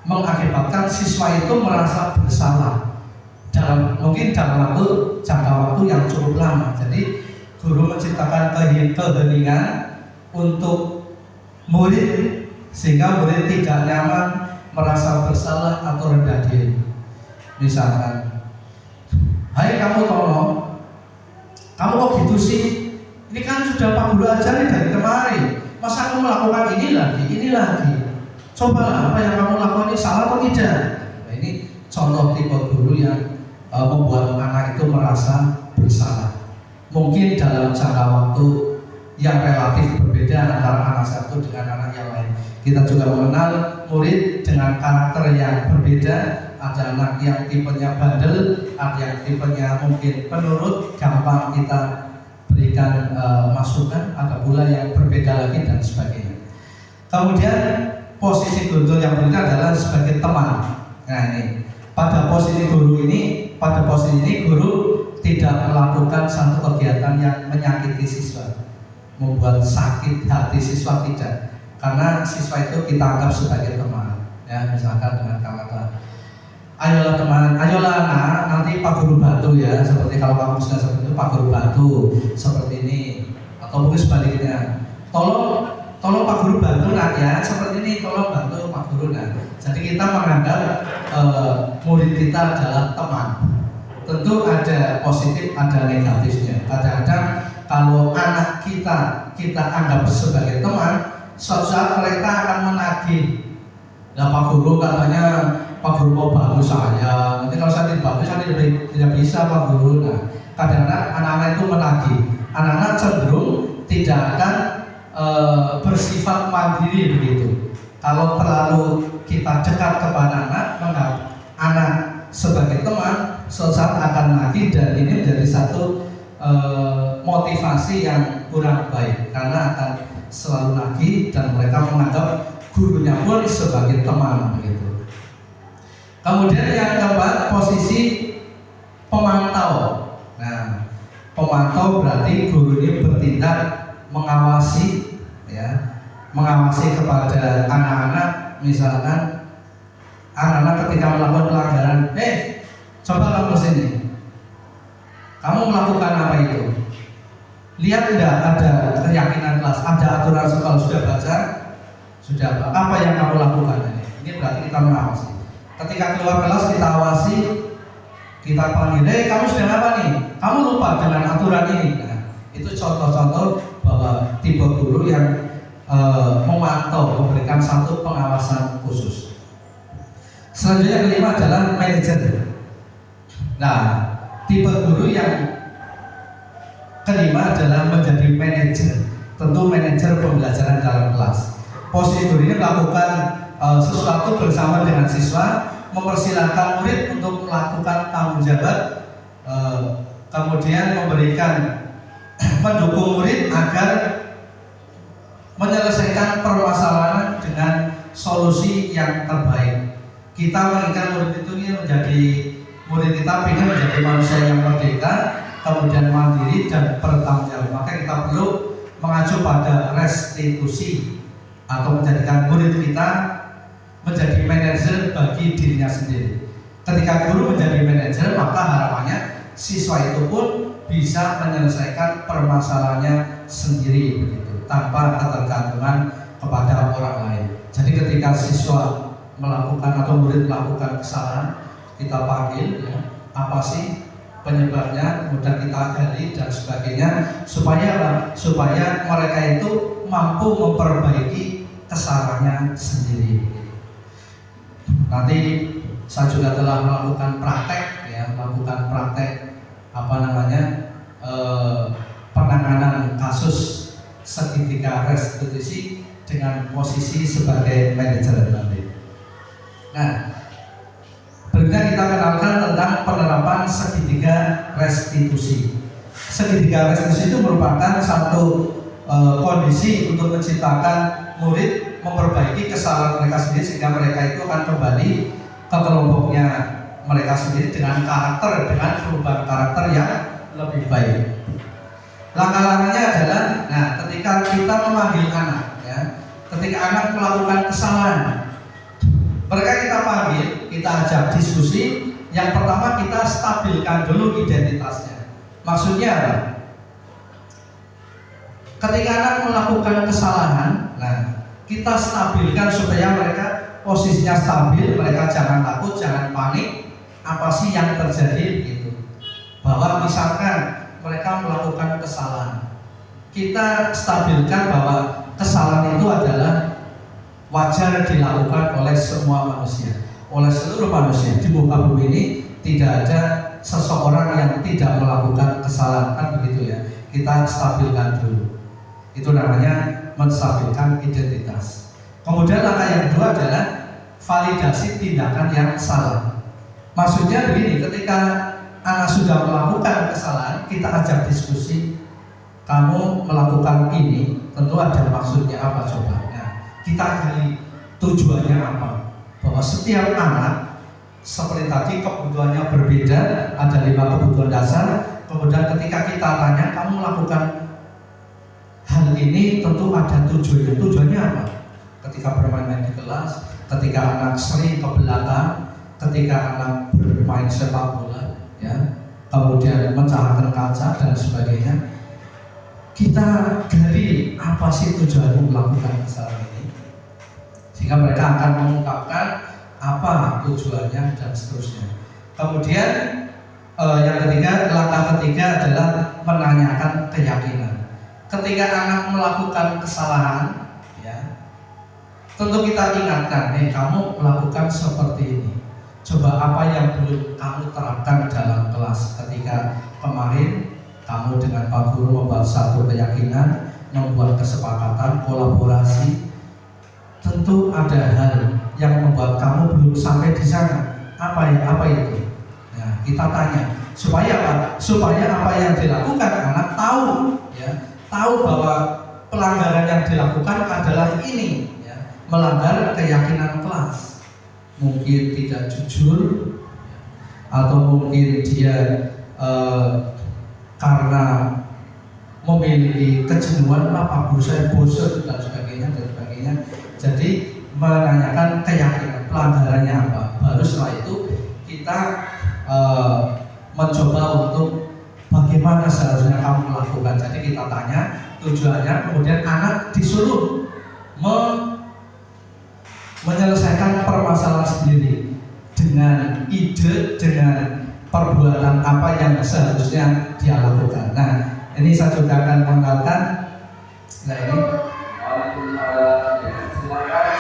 mengakibatkan siswa itu merasa bersalah mungkin dalam jangka waktu yang cukup lama. Jadi guru menciptakan keheningan untuk murid sehingga murid tidak nyaman, merasa bersalah atau rendah diri. Misalkan, hai kamu tolong, kamu kok gitu sih? Ini kan sudah Pak Guru ajarin dari kemarin, masa kamu melakukan ini lagi? Cobalah apa yang kamu lakukan ini salah atau tidak? Nah, ini contoh tipe guru yang membuat anak itu merasa bersalah. Mungkin dalam jangka waktu yang relatif berbeda antara anak satu dengan anak yang lain. Kita juga mengenal murid dengan karakter yang berbeda. Ada anak yang tipenya bandel, ada yang tipenya mungkin penurut, gampang kita berikan masukan, ada pula yang berbeda lagi dan sebagainya. Kemudian posisi guru yang berikutnya adalah sebagai teman. Nah ini pada posisi ini guru tidak melakukan satu kegiatan yang menyakiti siswa, membuat sakit hati siswa, tidak, karena siswa itu kita anggap sebagai teman ya. Misalkan dengan kata ayolah teman, ayolah anak, nanti Pak Guru bantu ya, seperti kalau kamu sudah seperti itu Pak Guru bantu seperti ini, atau mungkin sebaliknya, tolong Pak Guru bantu nak ya, seperti ini, tolong bantu Pak Guru nak. Jadi kita menganggap murid kita adalah teman. Tentu ada positif, ada negatifnya. Kadang-kadang kalau anak kita anggap sebagai teman, suatu saat mereka akan menagih. Nah Pak Guru katanya Pak Guru mau bantu saya, nanti kalau saya tidak bantu saya tidak bisa Pak Guru. Nah kadang-kadang anak-anak itu menagih. Anak-anak cenderung tidak akan bersifat mandiri begitu. Kalau terlalu kita dekat kepada anak sebagai teman, suatu saat akan menagih, dan ini menjadi satu motivasi yang kurang baik karena akan selalu nagih dan mereka menganggap gurunya pun sebagai teman begitu. Kemudian yang keempat, posisi pemantau. Nah, pemantau berarti guru ini bertindak mengawasi ya, mengawasi kepada anak-anak. Misalkan anak-anak ketika melakukan pelanggaran, coba kamu sini, kamu melakukan apa itu? Lihat tidak ada keyakinan kelas, ada aturan sekolah, sudah baca, sudah apa yang kamu lakukan? Ini berarti kita mengawasi. Ketika keluar kelas kita awasi, kita panggil, kamu sedang apa nih? Kamu lupa dengan aturan ini. Nah, itu contoh-contoh bahwa tipe guru yang memantau, memberikan satu pengawasan khusus. Selanjutnya kelima adalah manajer. Nah, tipe guru yang kelima adalah menjadi manajer. Tentu manajer pembelajaran dalam kelas. Posisi guru ini melakukan sesuatu bersama dengan siswa, mempersilahkan murid untuk melakukan tanggung jawab, kemudian mendukung murid agar menyelesaikan permasalahan dengan solusi yang terbaik. Kita menginginkan murid itu menjadi murid kita ingin menjadi manusia yang merdeka, kemudian mandiri dan bertanggung jawab. Maka kita perlu mengacu pada restitusi atau menjadikan murid kita menjadi manajer bagi dirinya sendiri. Ketika guru menjadi manajer, maka harapannya siswa itu pun bisa menyelesaikan permasalahannya sendiri begitu, tanpa ketergantungan kepada orang lain. Jadi ketika siswa melakukan atau murid melakukan kesalahan, kita panggil ya, apa sih penyebabnya, kemudian kita gali dan sebagainya, supaya mereka itu mampu memperbaiki kesalahannya sendiri. Nanti saya juga telah melakukan praktek penanganan kasus segitiga restitusi dengan posisi sebagai manajer nanti. Nah, berikutnya kita kenalkan tentang penerapan segitiga restitusi. Segitiga restitusi itu merupakan satu kondisi untuk menciptakan murid memperbaiki kesalahan mereka sendiri, sehingga mereka itu akan kembali ke kelompoknya mereka sendiri dengan perubahan karakter yang lebih baik. Langkah-langkahnya adalah, nah, ketika kita memanggil anak, ya, ketika anak melakukan kesalahan, mereka kita panggil, kita ajak diskusi. Yang pertama kita stabilkan dulu identitasnya. Maksudnya apa? Ketika anak melakukan kesalahan, nah, kita stabilkan supaya mereka posisinya stabil, mereka jangan takut, jangan panik. Apa sih yang terjadi gitu? Bahwa misalkan mereka melakukan kesalahan, kita stabilkan bahwa kesalahan itu adalah wajar dilakukan oleh semua manusia, oleh seluruh manusia di muka bumi ini. Tidak ada seseorang yang tidak melakukan kesalahan, kan begitu ya. Kita stabilkan dulu. Itu namanya menstabilkan identitas. Kemudian langkah yang kedua adalah validasi tindakan yang salah. Maksudnya begini, ketika anak sudah melakukan kesalahan, kita ajak diskusi. Kamu melakukan ini, tentu ada maksudnya apa coba? Nah, kita gali tujuannya apa? Bahwa setiap anak seperti tadi kebutuhannya berbeda, ada 5 kebutuhan dasar. Kemudian ketika kita tanya, kamu melakukan hal ini tentu ada tujuannya. Tujuannya apa? Ketika bermain-main di kelas, ketika anak sering ke belakang, ketika anak bermain sepak bola, ya, kemudian mencahkan kaca dan sebagainya. Kita gali apa sih tujuanmu melakukan kesalahan ini, sehingga mereka akan mengungkapkan apa tujuannya dan seterusnya. Kemudian yang ketiga, langkah ketiga adalah menanyakan keyakinan. Ketika anak melakukan kesalahan, ya, tentu kita ingatkan, kamu melakukan seperti ini. Coba apa yang belum kamu terapkan dalam kelas. Ketika kemarin kamu dengan Pak Guru membuat satu keyakinan, membuat kesepakatan, kolaborasi, tentu ada hal yang membuat kamu belum sampai di sana. Apa itu? Nah, kita tanya supaya apa? Supaya apa yang dilakukan anak tahu, ya, tahu bahwa pelanggaran yang dilakukan adalah ini, ya, melanggar keyakinan kelas. Mungkin tidak jujur, atau mungkin dia karena memiliki kejenuhan, Pak Guru saya bosan dan sebagainya. Jadi menanyakan keyakinan pelanggarannya apa. Baru setelah itu kita mencoba untuk bagaimana seharusnya kamu melakukan. Jadi kita tanya tujuannya, kemudian anak disuruh menyelesaikan permasalahan sendiri dengan ide, dengan perbuatan apa yang seharusnya dia lakukan. Nah, ini saya juga akan mengenalkan. Nah, ini silakan.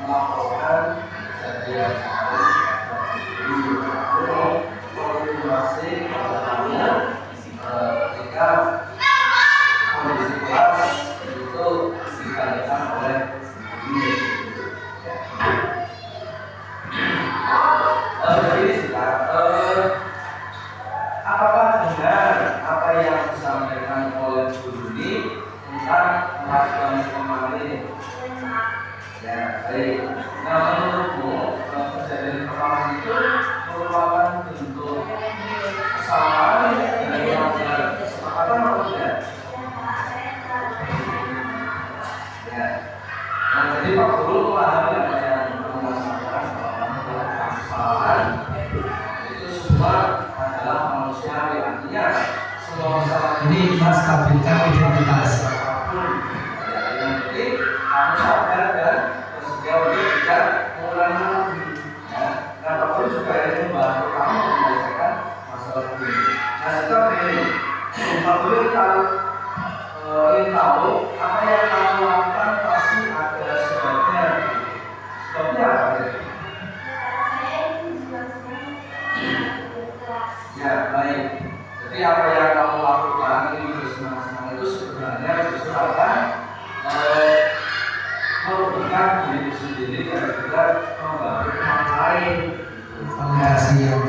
Melaporkan kejadian menurutmu kejadian pertama itu merupakan bentuk kesalahan dari melanggar kesepakatan atau tidak? Ya. Nah, jadi Pak Guru memahami apa yang memasalahkan bahwa melakukan kesalahan itu semua adalah manusiawi, artinya semua masalah ini menstabilkan identitas. Yang penting kamu sadar dan bersedia untuk tidak mengulangi lagi. Ya. Nah, Pak Guru juga ingin membantu kamu menyelesaikan masalah ini. Nah, setelah ini Pak Guru ingin tahu apa yang kamu lakukan pasti ada sebabnya. Sebabnya apa? Ya, baik. Jadi apa yang kamu lakukan ini bersenang-senang itu sebenarnya justru akan merugikan diri sendiri dan juga membantu orang lain. Validasi yang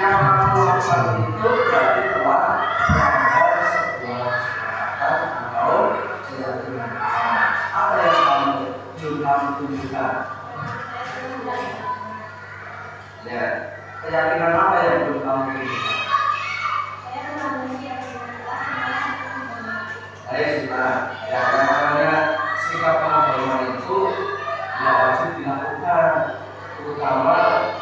kamu lakukan itu berarti telah melanggar sebuah kesepakatan atau keyakinan. Apa yang kamu tunjukkan? Ya, keyakinan apa yang belum kamu tunjukkan? Baik, sudah. Ya, yang namanya sikap pengorbanan itu ya wajib dilakukan, terutama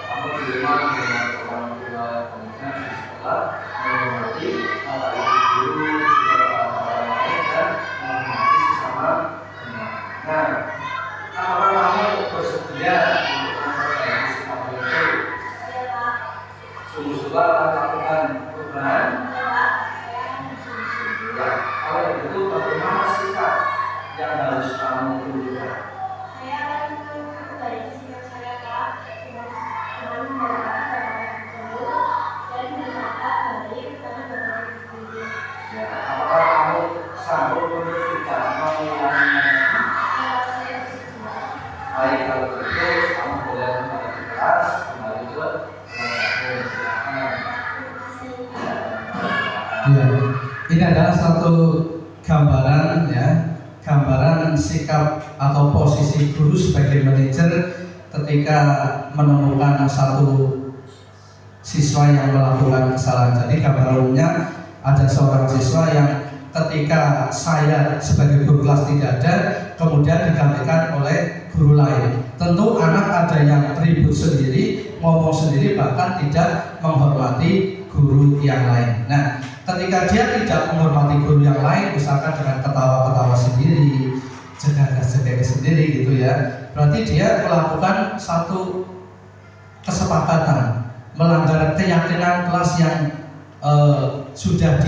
kamu di rumah dengan orang tua, kemudian di sekolah menghormati bapak ibu guru, juga orang lain dan menghormati sesama teman. Nah, apakah kamu bersedia untuk memperbaiki sikap itu? Sungguh-sungguh akan lakukan perubahan. Ya, kalau begitu bagaimana sikap yang harus kamu tunjukkan? Saya akan memperbaiki sikap saya, Kak, dengan menjaga dulu dan berkata baik kepada bapak ibu. Ya, apakah kamu sanggup untuk tidak mengulanginya lagi? Saya bersedia. Baik, kalau begitu kamu boleh kembali ke kelas, kembali ke silakan. Ya, ini adalah satu gambaran ya, gambaran sikap atau posisi guru sebagai manajer ketika menemukan satu siswa yang melakukan kesalahan. Jadi gambaran umumnya ada seorang siswa yang ketika saya sebagai guru kelas tidak ada, kemudian digantikan oleh guru lain. Tentu anak ada yang ribut sendiri, ngomong sendiri, bahkan tidak menghormati guru yang lain. Nah, ketika dia tidak menghormati guru yang lain, misalkan dengan ketawa-ketawa sendiri, cegah-cegah sendiri gitu ya, berarti dia melakukan satu kesepakatan, melanggar keyakinan kelas yang sudah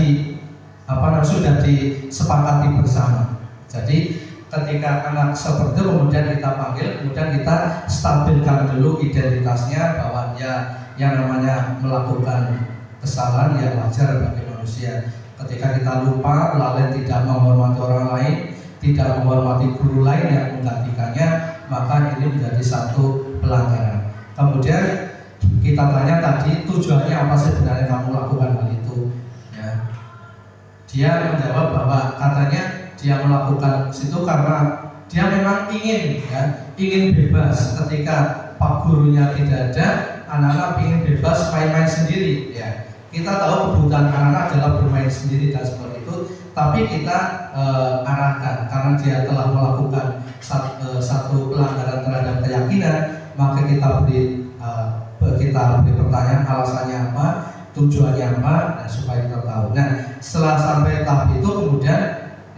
disepakati bersama. Jadi ketika anak seperti itu kemudian kita panggil, kemudian kita stabilkan dulu identitasnya bahwa ya yang namanya melakukan kesalahan ya wajar bagi manusia. Ketika kita lupa, lalai tidak menghormati orang lain, tidak menghormati guru lain yang menggantikannya, maka ini menjadi satu pelanggaran. Kemudian kita tanya tadi tujuannya apa sebenarnya kamu lakukan hal itu? Ya. Dia menjawab bahwa katanya dia melakukan situ karena dia memang ingin bebas. Ketika pak gurunya tidak ada, anak-anak ingin bebas main-main sendiri. Ya. Kita tahu kebutuhan anak-anak adalah bermain sendiri dan seperti itu, tapi kita arahkan karena dia telah melakukan satu pelanggaran terhadap keyakinan, maka kita beri pertanyaan alasannya apa, tujuannya apa, nah, supaya kita tahu. Nah, setelah sampai tahap itu kemudian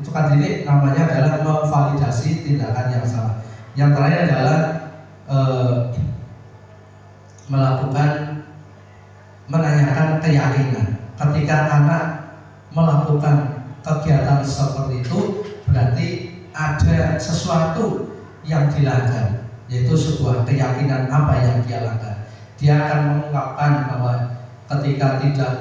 itu kan ini namanya adalah memvalidasi tindakan yang salah. Yang terakhir adalah menanyakan keyakinan. Ketika anak melakukan kegiatan seperti itu, berarti ada sesuatu yang dilanggar, yaitu sebuah keyakinan apa yang dia langgar. Dia akan mengungkapkan bahwa ketika tidak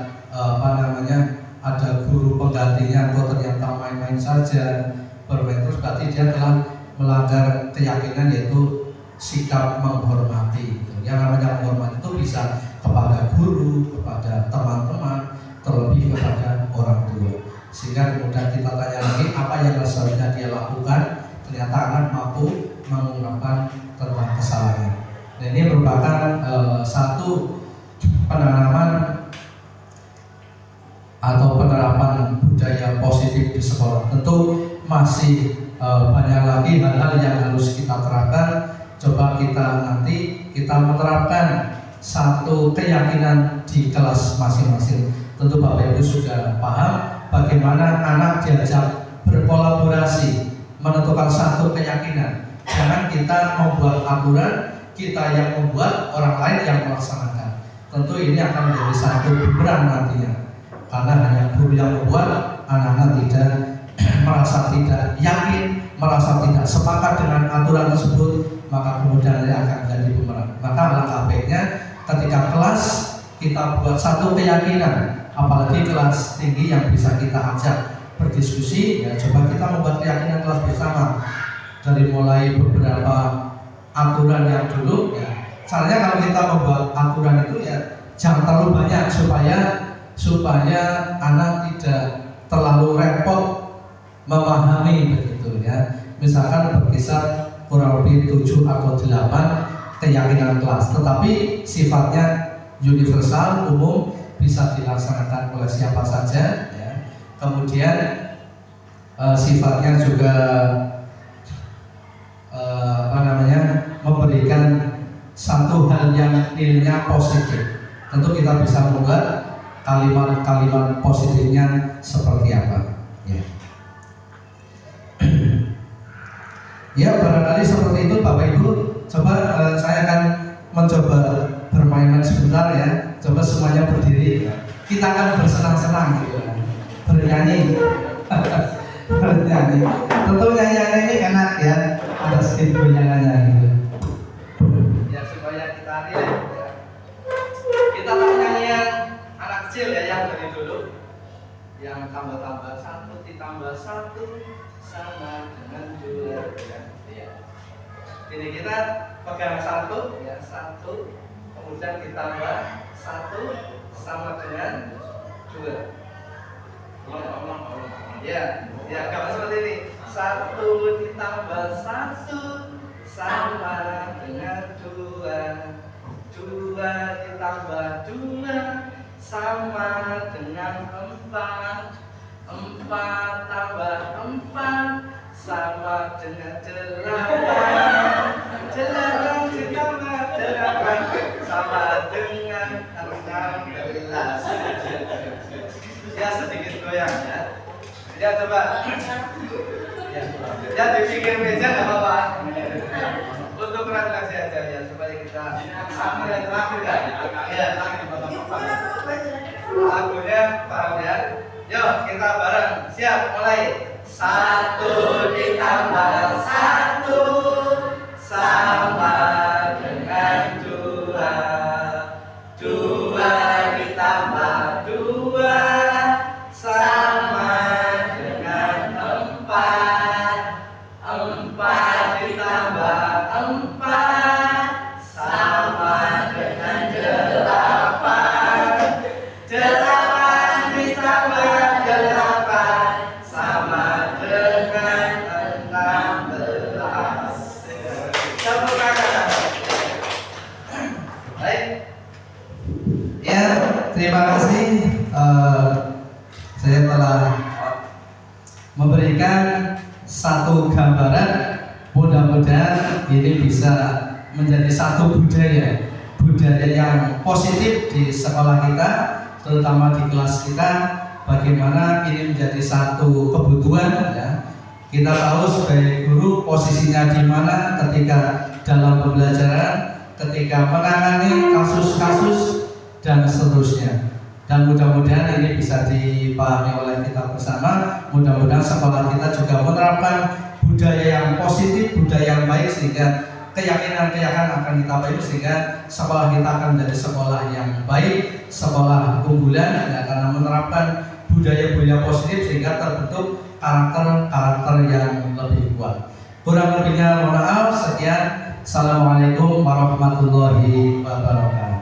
ada guru penggantinya, kok ternyata main-main saja, bermain terus, berarti dia telah melanggar keyakinan, yaitu sikap menghormati. Yang namanya menghormati itu bisa kepada guru, kepada teman-teman, terlebih kepada orang tua. Sehingga kemudian kita tanya lagi apa yang seharusnya dia lakukan, ternyata anak mampu mengungkapkan tentang kesalahannya. Nah, ini merupakan satu penanaman atau penerapan budaya positif di sekolah. Tentu masih banyak lagi hal-hal yang harus kita terapkan. Coba kita menerapkan satu keyakinan di kelas masing-masing. Tentu Bapak Ibu sudah paham bagaimana anak diajak berkolaborasi menentukan satu keyakinan. Jangan kita membuat aturan, kita yang membuat, orang lain yang melaksanakan. Tentu ini akan menjadi satu bumerang nantinya. Karena hanya guru yang membuat, anak-anak tidak merasa tidak yakin, merasa tidak sepakat dengan aturan tersebut, maka kemudian dia akan menjadi bumerang. Maka alangkah baiknya ketika kelas kita buat satu keyakinan, apalagi kelas tinggi yang bisa kita ajak berdiskusi, ya coba kita membuat keyakinan kelas bersama dari mulai beberapa aturan yang dulu, ya caranya kalau kita membuat aturan itu ya jangan terlalu banyak supaya anak tidak terlalu repot memahami begitu ya. Misalkan berkisar kurang lebih 7 atau 8 keyakinan kelas, tetapi sifatnya universal, umum, bisa dilaksanakan oleh siapa saja ya. Kemudian sifatnya juga memberikan satu hal yang nilainya positif. Tentu kita bisa membuat kalimat-kalimat positifnya seperti apa ya. Ya barangkali seperti itu Bapak Ibu. Coba saya akan mencoba bermain sebentar ya. Coba semuanya berdiri. Kita akan bersenang-senang gitu, bernyanyi. Bernyanyi. Tentu nyanyiannya ini enak ya. Ada sedikit goyangannya gitu. Ya supaya kita relate ya. Kita tahu nyanyian anak kecil ya yang dari dulu. Yang tambah-tambah 1 ditambah 1 sama dengan 2 ya. Jadi kita pegang 1 ya, 1 kemudian ditambah 1 sama dengan 2. Ya gambar seperti ini. 1 ditambah 1 sama dengan 2. 2 ditambah 2 sama dengan 4. 4 tambah 4 sama dengan 8. 8 ditambah 8 sama dengan 16. Ya sedikit goyang ya. Ya coba. Ya dipikir meja nggak apa-apa. Untuk relaksasi aja ya supaya kita sama dan terakhir kan. Ya lagunya paham ya. Yuk kita bareng. Siap mulai. 1 ditambah 1 sama dengan 2. 2 ditambah 2 sama dengan 4. 4 ditambah 4 sama dengan 8. 8 ditambah 8 sama dengan 16. Tepuk tangan. Baik. Ya, terima kasih. Saya telah memberikan satu gambaran. Mudah-mudahan ini bisa menjadi satu budaya yang positif di sekolah kita, terutama di kelas kita. Bagaimana ini menjadi satu kebutuhan ya. Kita tahu sebagai guru posisinya di mana ketika dalam pembelajaran, ketika menangani kasus-kasus dan seterusnya. Dan mudah-mudahan ini bisa dipahami oleh kita bersama. Mudah-mudahan sekolah kita juga menerapkan budaya yang positif, budaya yang baik, sehingga keyakinan-keyakinan akan kita baik, sehingga sekolah kita akan menjadi sekolah yang baik, sekolah unggulan ya, karena menerapkan budaya-budaya positif sehingga terbentuk karakter-karakter yang lebih kuat. Kurang lebihnya mohon maaf. Sekian. Assalamualaikum warahmatullahi wabarakatuh.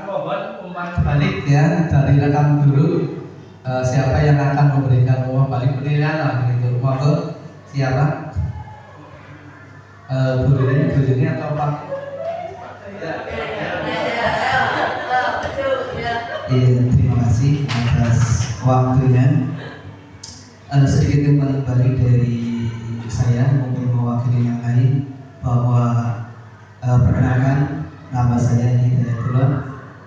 mohon umpan balik ya dari rekan guru. Siapa yang akan memberikan umpan balik penilaian lah gitu. Monggo siapa? Bu ini atau Pak? Iya, terima kasih atas waktunya. Sedikit umpan balik dari saya mungkin mewakili yang lain bahwa perkenalkan nama saya Hidayatullah,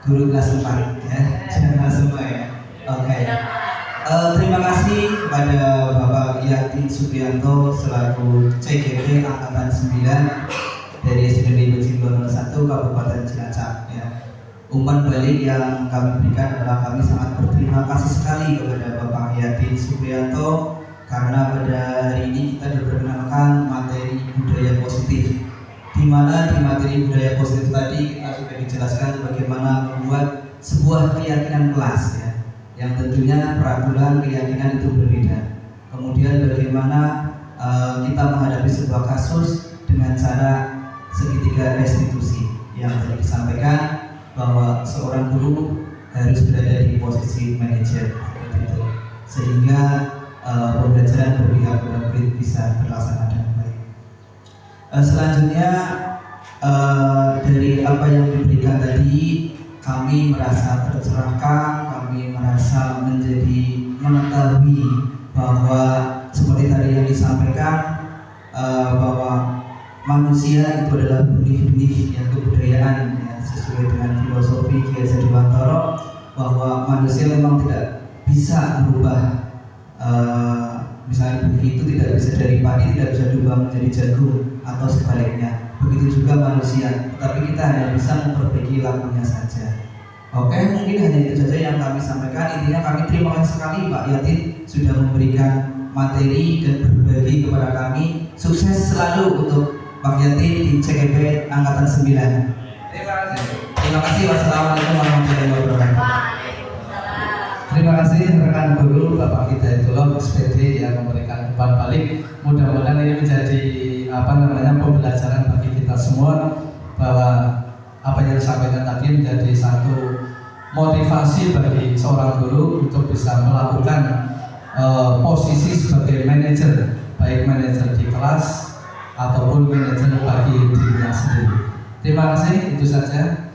guru kelas 4 ya, jangan langsung ya. Oke. Terima kasih kepada Bapak Yatin Supriyanto selaku CGP Angkatan 9 dari SMP Bejimbo 01 Kabupaten Cilacap ya. Umpan balik yang kami berikan adalah kami sangat berterima kasih sekali kepada Bapak Yatin Supriyanto karena pada hari ini kita diperkenalkan materi budaya positif, di mana di materi budaya positif tadi kita sudah dijelaskan bagaimana membuat sebuah keyakinan kelas ya, yang tentunya peraturan keyakinan itu berbeda. Kemudian bagaimana kita menghadapi sebuah kasus dengan cara segitiga restitusi yang tadi disampaikan bahwa seorang guru harus berada di posisi manajer seperti itu, sehingga pembelajaran berpihak pada murid bisa terlaksana dengan baik. Selanjutnya dari apa yang diberikan tadi, kami merasa tercerahkan, kami merasa menjadi mengetahui bahwa seperti tadi yang disampaikan bahwa manusia itu adalah benih-benih yang kebudayaan ya, sesuai dengan filosofi Ki Hajar Dewantara bahwa manusia memang tidak bisa berubah. Misalnya benih itu tidak bisa dari padi, tidak bisa diubah menjadi jagung atau sebaliknya. Begitu juga manusia, tapi kita hanya bisa memperbaiki lakunya saja. Oke, mungkin hanya itu saja yang kami sampaikan. Intinya kami terima kasih sekali Pak Yatin sudah memberikan materi dan berbagi kepada kami. Sukses selalu untuk Pak Yatin di CGP Angkatan 9. Terima kasih. Terima kasih. Wassalamualaikum warahmatullahi wabarakatuh. Terima kasih rekan guru Bapak Hidayatullah SPD yang memberikan umpan balik. Mudah-mudahan ini menjadi pembelajaran bagi kita semua bahwa apa yang disampaikan tadi menjadi satu motivasi bagi seorang guru untuk bisa melakukan posisi sebagai manajer, baik manajer di kelas ataupun manajer bagi dirinya sendiri. Terima kasih, itu saja.